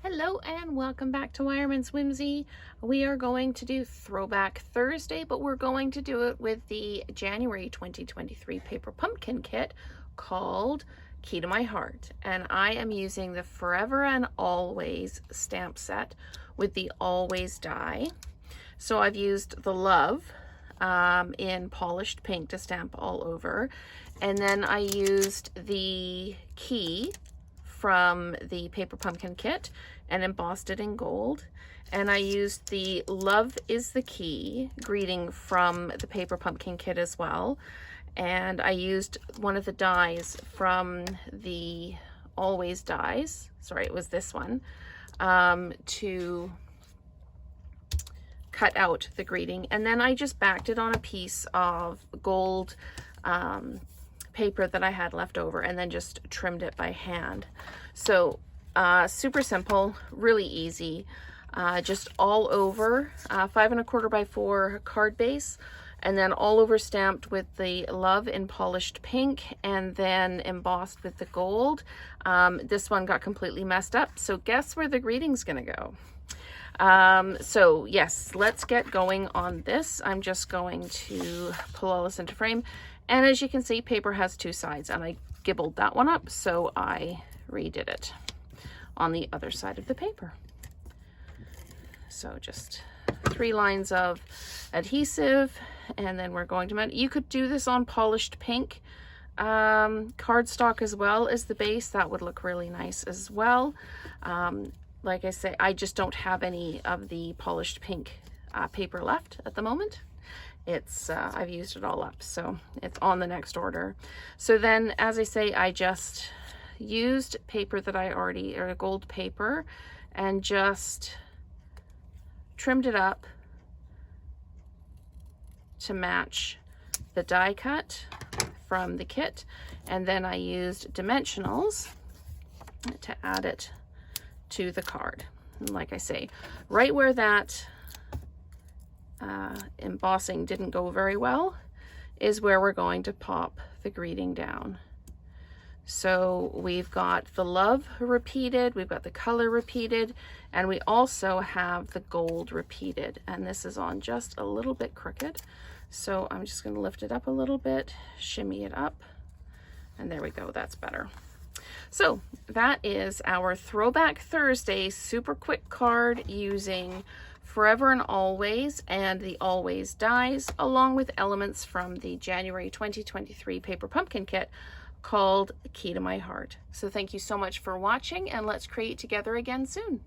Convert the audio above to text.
Hello and welcome back to Wireman's Whimsy. We are going to do Throwback Thursday, but we're going to do it with the January 2023 paper pumpkin kit called Key to My Heart. And I am using the Forever and Always stamp set with the Always die. So I've used the Love in polished pink to stamp all over. And then I used the Key from the paper pumpkin kit and embossed it in gold. And I used the Love is the Key greeting from the paper pumpkin kit as well. And I used one of the dies from the Always dies, sorry, it was this one, to cut out the greeting. And then I just backed it on a piece of gold paper that I had left over and then just trimmed it by hand. So super simple, really easy, just all over 5 1/4 by 4 card base, and then all over stamped with the Love in polished pink and then embossed with the gold. This one got completely messed up, so guess where the greeting's gonna go? So yes, let's get going on this. I'm just going to pull all this into frame. And as you can see, paper has two sides, and I gibbled that one up, so I redid it on the other side of the paper. So just 3 lines of adhesive, and then we're going to mount. You could do this on polished pink cardstock as well as the base. That would look really nice as well. Like I say, I just don't have any of the polished pink paper left at the moment. It's I've used it all up, so it's on the next order. So then, as I say, I just used paper that I already, or gold paper, and just trimmed it up to match the die cut from the kit. And then I used dimensionals to add it to the card. And like I say, right where that embossing didn't go very well is where we're going to pop the greeting down. So we've got the Love repeated, we've got the color repeated, and we also have the gold repeated. And this is on just a little bit crooked, so I'm just going to lift it up a little bit, shimmy it up, and there we go, that's better. So that is our Throwback Thursday super quick card using Forever and Always and the Always dies, along with elements from the January 2023 paper pumpkin kit called Key to My Heart. So thank you so much for watching, and let's create together again soon.